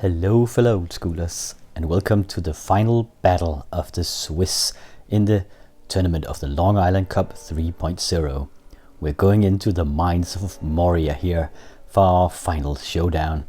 Hello fellow old schoolers, and welcome to the final battle of the Swiss in the tournament of the Long Island Cup 3.0. We're going into the mines of Moria here for our final showdown.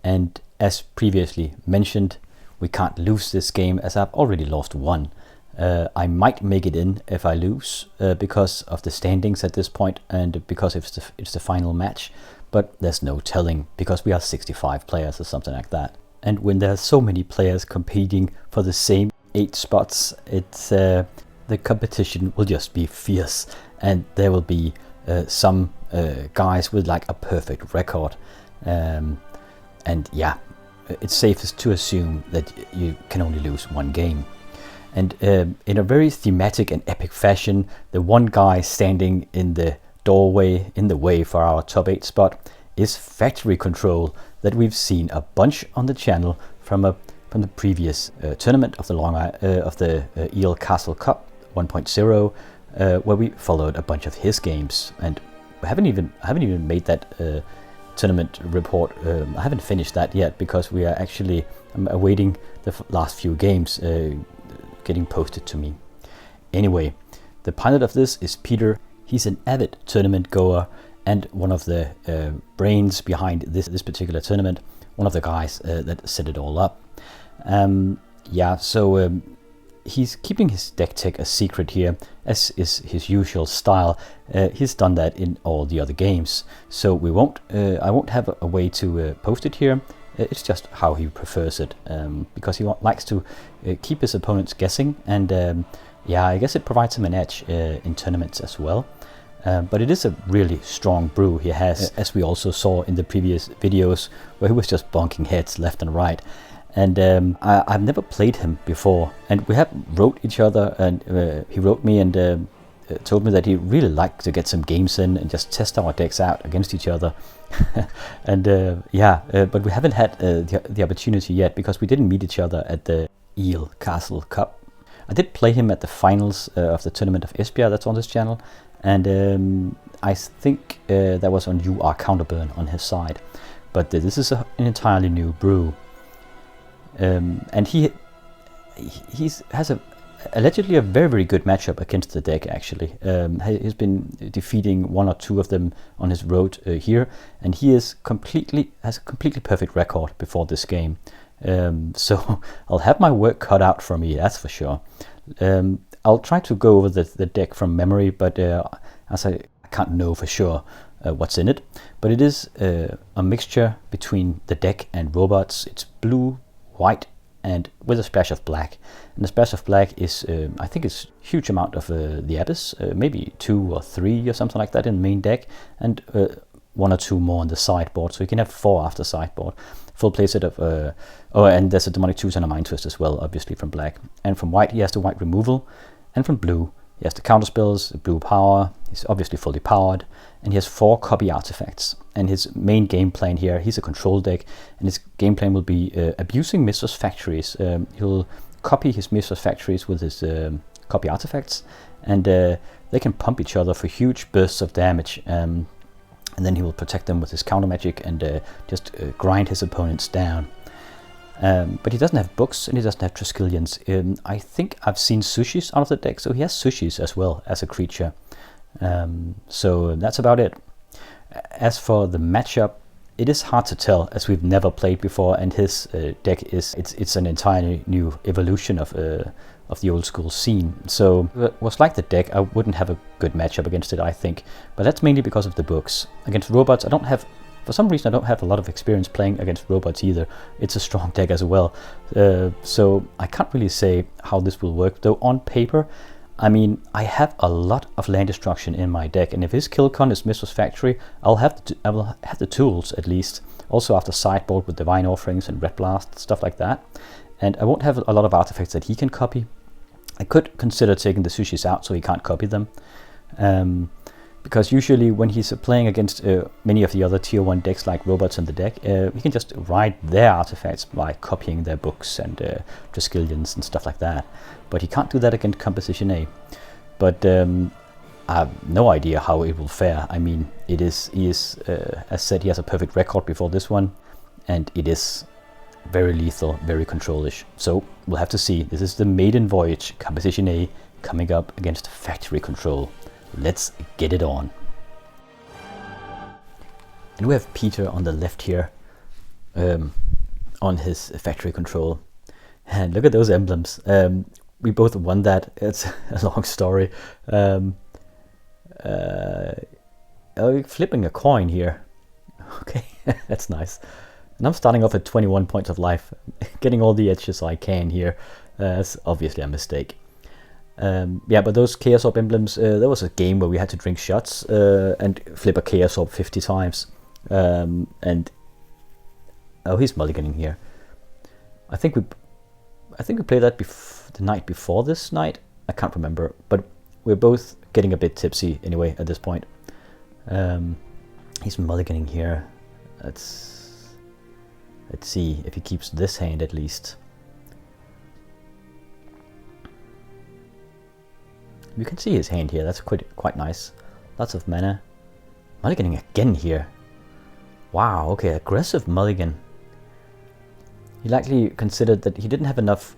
And as previously mentioned, we can't lose this game as I've already lost one. I might make it in if I lose because of the standings at this point and because it's the final match. But there's no telling because we are 65 players or something like that. And when there are so many players competing for the same 8 spots, it's the competition will just be fierce, and there will be some guys with like a perfect record. And yeah, it's safest to assume that you can only lose one game. And in a very thematic and epic fashion, the one guy standing in the doorway in the way for our top 8 spot is Factory Control, that we've seen a bunch on the channel from the previous tournament of the Eel Castle Cup 1.0, where we followed a bunch of his games, and I haven't even made that tournament report. I haven't finished that yet because I'm awaiting the last few games getting posted to me. Anyway, the pilot of this is Peter. He's an avid tournament goer and one of the brains behind this particular tournament, one of the guys that set it all up. He's keeping his deck tech a secret here, as is his usual style. He's done that in all the other games, so I won't have a way to post it here. It's just how he prefers it, because he likes to keep his opponents guessing, and I guess it provides him an edge in tournaments as well. But it is a really strong brew he has, as we also saw in the previous videos, where he was just bonking heads left and right. And I've never played him before, and we have wrote each other, and he wrote me and told me that he really liked to get some games in and just test our decks out against each other. And but we haven't had the opportunity yet because we didn't meet each other at the Eel Castle Cup. I did play him at the finals of the tournament of Esbjerg that's on this channel, and I think that was on You Are Counterburn on his side. But this is an entirely new brew, and he has allegedly a very good matchup against the deck. Actually, he's been defeating one or two of them on his road here, and he has a completely perfect record before this game. So I'll have my work cut out for me, that's for sure. I'll try to go over the deck from memory, but as I can't know for sure what's in it. But it is a mixture between the deck and robots. It's blue, white, and with a splash of black. And the splash of black is, I think it's a huge amount of the Abyss, maybe 2 or 3 or something like that in the main deck, and 1 or 2 more on the sideboard, so you can have 4 after sideboard. Full playset of, and there's a Demonic Tutor and a Mind Twist as well, obviously from black. And from white he has the white removal, and from blue he has the counter spells, the blue power. He's obviously fully powered, and he has 4 copy artifacts. And his main game plan here, he's a control deck, and his game plan will be abusing Mistress Factories. He'll copy his Mistress Factories with his copy artifacts, and they can pump each other for huge bursts of damage. And then he will protect them with his counter magic and just grind his opponents down. But he doesn't have books, and he doesn't have Triskelions. I think I've seen Sushis out of the deck, so he has Sushis as well as a creature. So that's about it. As for the matchup, it is hard to tell, as we've never played before, and his deck it's an entirely new evolution of the old school scene. So it was like the deck, I wouldn't have a good matchup against it, I think. But that's mainly because of the books. Against robots, for some reason I don't have a lot of experience playing against robots either. It's a strong deck as well. So I can't really say how this will work, though on paper, I mean, I have a lot of land destruction in my deck, and if his kill con is Mistress Factory, I will have the tools at least. Also after sideboard with Divine Offerings and Red Blast, stuff like that. And I won't have a lot of artifacts that he can copy. I could consider taking the Sushis out so he can't copy them. Because usually when he's playing against many of the other tier 1 decks like robots in the deck, he can just ride their artifacts by copying their books and Triskelions and stuff like that. But he can't do that against Composition A. But I have no idea how it will fare. I mean, he is, as said, he has a perfect record before this one, and it is very lethal, very controlish. So we'll have to see. This is the maiden voyage, composition A, coming up against factory control. Let's get it on. And we have Peter on the left here, on his factory control. And look at those emblems. We both won that. It's a long story. Flipping a coin here. Okay, that's nice. And I'm starting off at 21 points of life, getting all the edges I can here. That's obviously a mistake. Yeah, but those Chaos Orb emblems, there was a game where we had to drink shots and flip a Chaos Orb 50 times. And oh, he's mulliganing here. I think we played that the night before this night. I can't remember, but we're both getting a bit tipsy anyway at this point. He's mulliganing here. Let's see if he keeps this hand at least. You can see his hand here. That's quite nice. Lots of mana. Mulliganing again here. Wow. Okay, aggressive mulligan. He likely considered that he didn't have enough.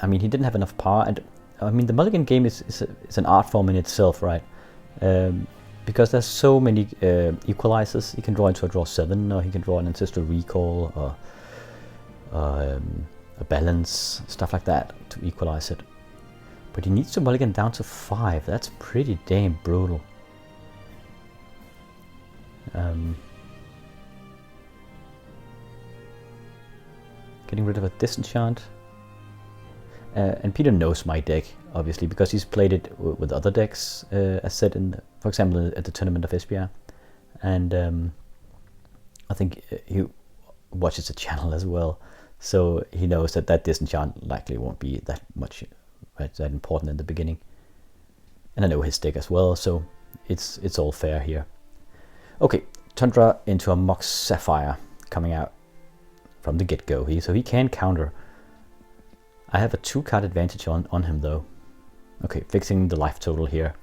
I mean, he didn't have enough power, and I mean, the mulligan game is an art form in itself, right? Because there's so many equalizers. He can draw into a draw 7, or he can draw an ancestral recall, or a balance, stuff like that to equalize it. But he needs to mulligan down to 5. That's pretty damn brutal. Getting rid of a disenchant. And Peter knows my deck, obviously, because he's played it with other decks, as said in, for example, at the Tournament of Esbjerg. And I think he watches the channel as well, so he knows that disenchant likely won't be that important in the beginning. And I know his deck as well, so it's all fair here. Okay, Tundra into a Mox Sapphire coming out from the get-go. So he can counter. I have a 2-card advantage on him though. Okay, fixing the life total here.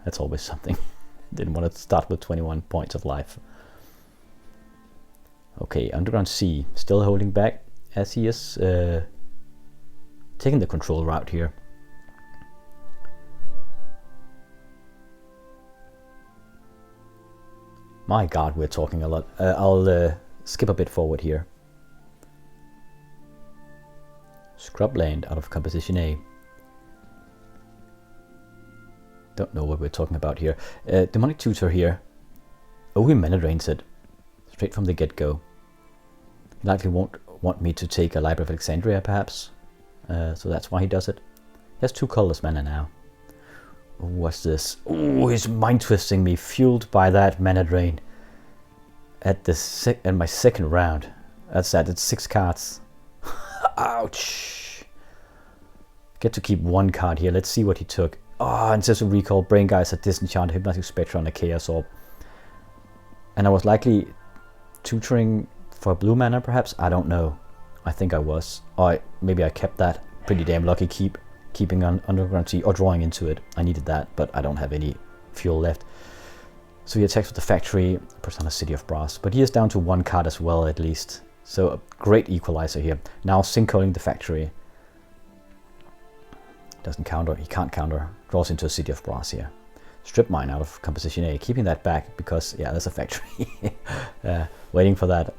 That's always something. Didn't want to start with 21 points of life. Okay, Underground Sea still holding back as he is taking the control route here. My god, we're talking a lot. I'll skip a bit forward here. Scrubland out of composition A. Don't know what we're talking about here. Demonic Tutor here. Oh, he mana drains it. Straight from the get-go. He likely won't want me to take a Library of Alexandria, perhaps. So that's why he does it. He has 2 colorless mana now. What's this? Oh, he's mind twisting me, fueled by that mana drain. At my second round. That's sad. It's 6 cards. Ouch. Get to keep 1 card here. Let's see what he took. Oh, Ancestral Recall, Brain Geyser, Disenchant, Hypnotic Spectre, and a Chaos Orb. And I was likely tutoring for blue mana, perhaps? I don't know. I think I was. Or maybe I kept that. Pretty damn lucky keeping on Underground Sea or drawing into it. I needed that, but I don't have any fuel left. So he attacks with the Factory, puts on a City of Brass. But he is down to 1 card as well, at least. So a great equalizer here. Now sinkholing the Factory. Doesn't counter, he can't counter. Draws into a City of Brass here. Strip Mine out of composition A, keeping that back because, yeah, there's a Factory. Waiting for that.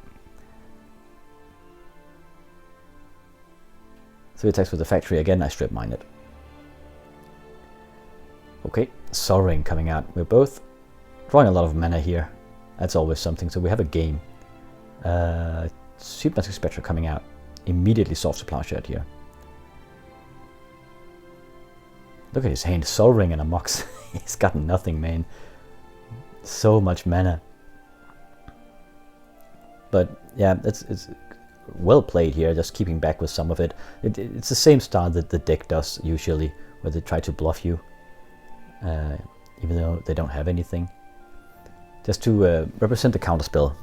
So he attacks with the Factory again, I Strip Mine it. Okay, Sol Ring coming out. We're both drawing a lot of mana here. That's always something, so we have a game. Hypnotic Spectre coming out. Immediately solves the Plowshared here. Look at his hand, Sol Ring and a Mox. He's got nothing, man. So much mana. But yeah, it's well played here, just keeping back with some of it. It's the same style that the deck does usually, where they try to bluff you, even though they don't have anything. Just to represent the counterspell.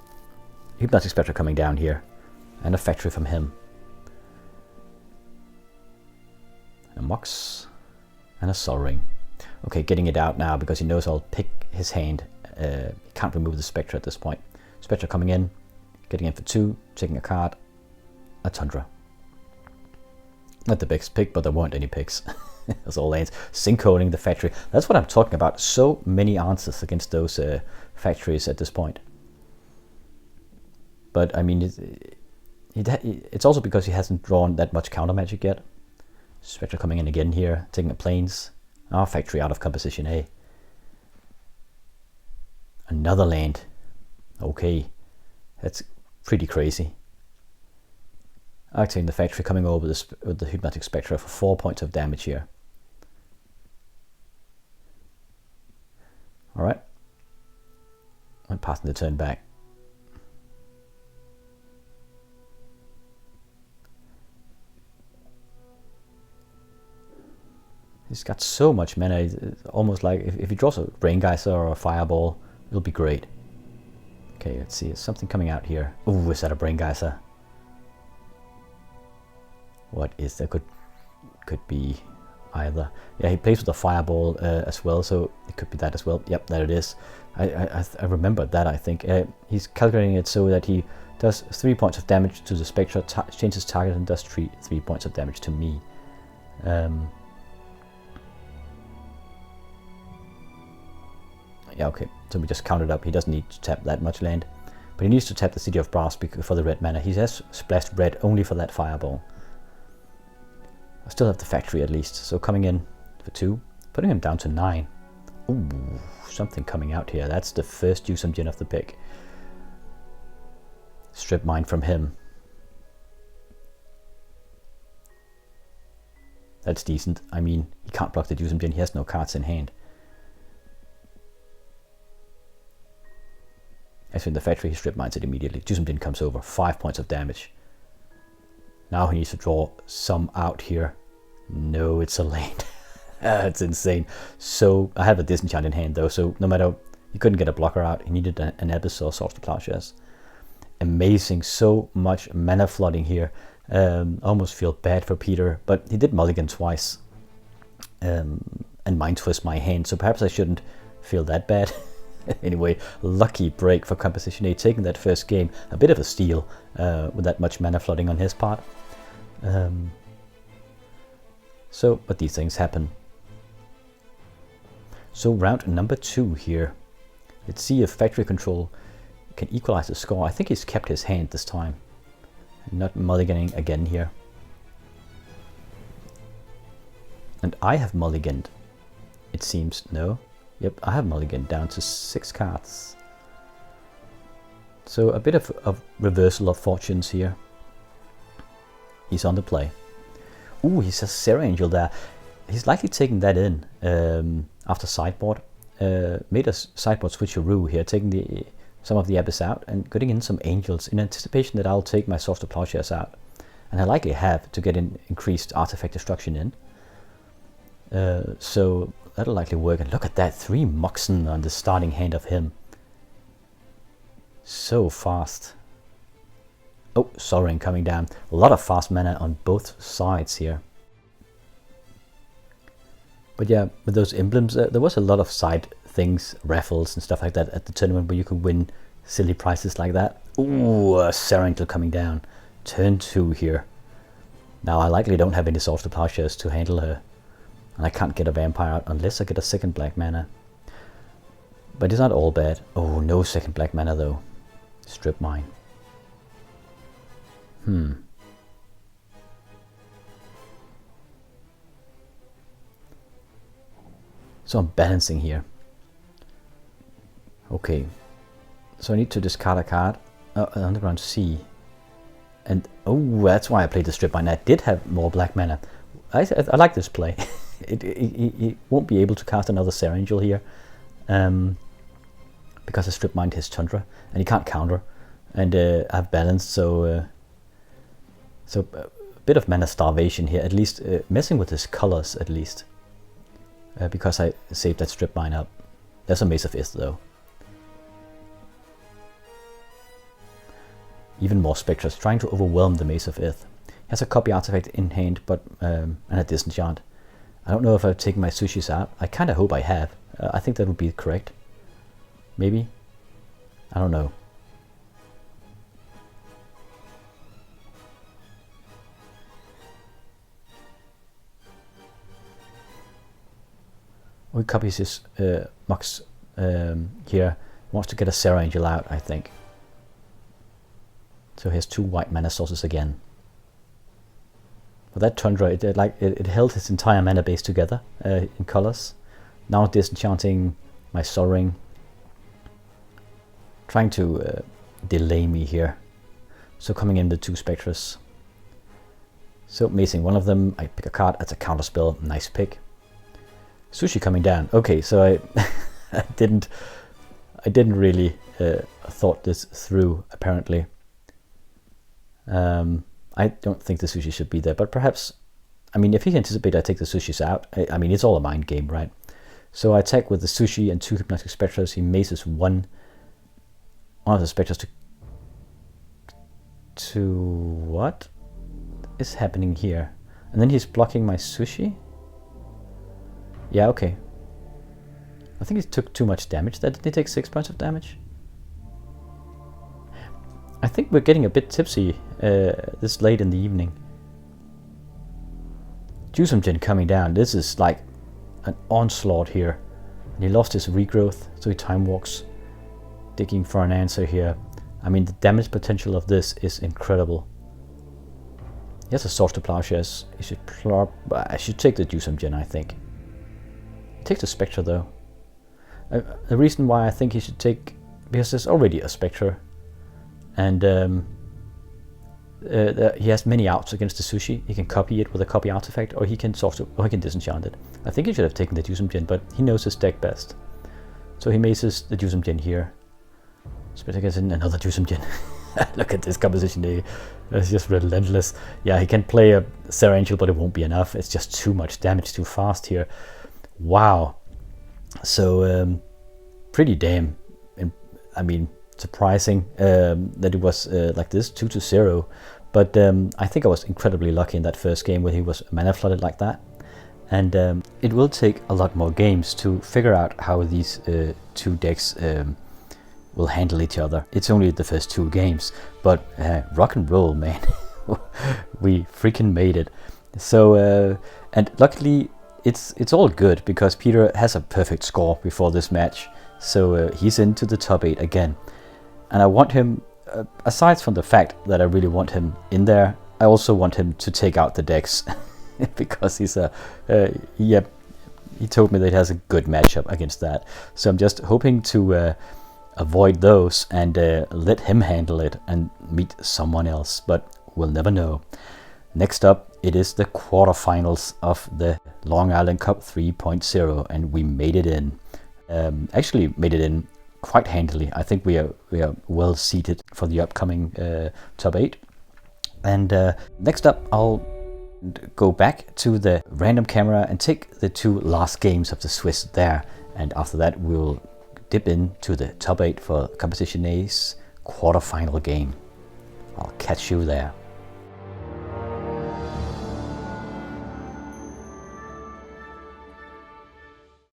Hypnotic Spectre coming down here, and a Factory from him. A Mox. And a Sol Ring. Okay, getting it out now because he knows I'll pick his hand. He can't remove the Spectre at this point. Spectre coming in, Getting in for 2, taking a card, a Tundra. Not the best pick, but there weren't any picks. That's all lanes. Syncoding the factory. That's what I'm talking about. So many answers against those factories at this point. But I mean, it's also because he hasn't drawn that much counter magic yet. Spectre coming in again here, taking a plains. Our factory out of composition A. Another land. Okay, that's pretty crazy. Activating the factory, coming over with the Hypnotic Spectre for 4 points of damage here. Alright. I'm passing the turn back. He's got so much mana, it's almost like if he draws a Brain Geyser or a Fireball, it'll be great. Okay, let's see, there's something coming out here. Ooh, is that a Brain Geyser? What is that? Could be either. Yeah, he plays with a Fireball as well, so it could be that as well. Yep, there it is. I remember that, I think. He's calculating it so that he does 3 points of damage to the Spectre, changes target, and does 3 points of damage to me. Yeah, okay, so we just counted up. He doesn't need to tap that much land, but he needs to tap the City of Brass for the red mana. He has splashed red only for that Fireball. I still have the factory at least, so coming in for 2, putting him down to 9. Ooh, something coming out here. That's the first Yusum Jin of the pick. Strip Mine from him. That's decent. I mean, he can't block the Yusum Jin. He has no cards in hand. As in the factory, he strip mines it immediately. Yusum Jin comes over, 5 points of damage. Now he needs to draw some out here. No, it's a lane. It's insane. So I have a Disenchant in hand though, so no matter, he couldn't get a blocker out. He needed an Abyss or Swords to Plowshares. Amazing, so much mana flooding here. Almost feel bad for Peter, but he did mulligan twice. And Mind Twist my hand, so perhaps I shouldn't feel that bad. Anyway, lucky break for Composition A, taking that first game. A bit of a steal with that much mana flooding on his part. But these things happen. So round number 2 here. Let's see if Factory Control can equalize the score. I think he's kept his hand this time. Not mulliganing again here. And I have mulliganed, it seems. No? Yep, I have mulliganed down to 6 cards. So a bit of a reversal of fortunes here. He's on the play. Ooh, he says Serra Angel there. He's likely taking that in after sideboard. Made a sideboard switcheroo here, taking some of the Abyss out and getting in some Angels in anticipation that I'll take my Swords to Plowshares out. And I likely have to get in increased artifact destruction in. So that'll likely work. And look at that, 3 Moxen on the starting hand of him. So fast. Oh, Sorin coming down. A lot of fast mana on both sides here. But yeah, with those emblems, there was a lot of side things, raffles and stuff like that at the tournament where you could win silly prizes like that. Ooh, Serengil coming down. Turn 2 here. Now I likely don't have any Swords to Plowshares to handle her. And I can't get a Vampire out unless I get a second black mana. But it's not all bad. Oh, no second black mana though. Strip Mine. So I'm balancing here. Okay. So I need to discard a card. Underground Sea. And oh, that's why I played the Strip Mine. I did have more black mana. I like this play. He won't be able to cast another Serengil here. Because I Strip Mined his Tundra. And he can't counter. And I've balanced, so a bit of mana starvation here, at least messing with his colors at least. Because I saved that Strip Mine up. There's a Mace of Ith though. Even more Spectres, trying to overwhelm the Mace of Ith. He has a copy artifact in hand, but and a Disenchant. I don't know if I've taken my Sushis out. I kinda hope I have. I think that would be correct. Maybe? I don't know. he copies his Mox here. Wants to get a Serra Angel out, I think. So he has 2 white mana sources again. But that Tundra, it held his entire mana base together in colors. Now disenchanting my Sol Ring. Trying to delay me here. So coming in the 2 Spectres. So amazing. One of them, I pick a card. That's a counter spell. Nice pick. Sushi coming down. Okay, so I I didn't really thought this through, apparently. I don't think the sushi should be there, but perhaps, I mean, if he anticipates I take the sushis out, I mean, it's all a mind game, right? So I attack with the sushi and 2 Hypnotic Spectres. He mazes one of the Spectres to what is happening here? And then he's blocking my sushi? Yeah, okay. I think he took too much damage. Did he take 6 points of damage? I think we're getting a bit tipsy this late in the evening. Jusumjin coming down. This is like an onslaught here. And he lost his regrowth, so he time walks, digging for an answer here. I mean, the damage potential of this is incredible. He has a Swords to Plowshares. He should I should take the Jusumjin, I think. He takes the Spectre though. The reason why I think he should take, because there's already a Spectre, and he has many outs against the sushi. He can copy it with a copy artifact, or he can disenchant it. I think he should have taken the Jusumjin, but he knows his deck best. So he mazes the Jusumjin here. Spectre gets in another Jusumjin. Look at this composition, it's just relentless. Yeah, he can play a Serra Angel, but it won't be enough. It's just too much damage too fast here. Wow. So pretty damn, I mean, surprising that it was like this, 2-0. But I think I was incredibly lucky in that first game when he was mana flooded like that. And it will take a lot more games to figure out how these 2 decks will handle each other. It's only the first 2 games, but rock and roll, man. We freaking made it. So and luckily it's all good, because Peter has a perfect score before this match, so he's into the top 8 again. And I want him, aside from the fact that I really want him in there, I also want him to take out the decks because he's he told me that he has a good matchup against that. So I'm just hoping to avoid those and let him handle it and meet someone else, but we'll never know. Next up, it is the quarterfinals of the Long Island Cup 3.0, and we made it in. Actually made it in quite handily. I think we are well seated for the upcoming top 8. And next up, I'll go back to the random camera and take the 2 last games of the Swiss there, and after that we'll dip into the top 8 for Competition A's quarterfinal game. I'll catch you there.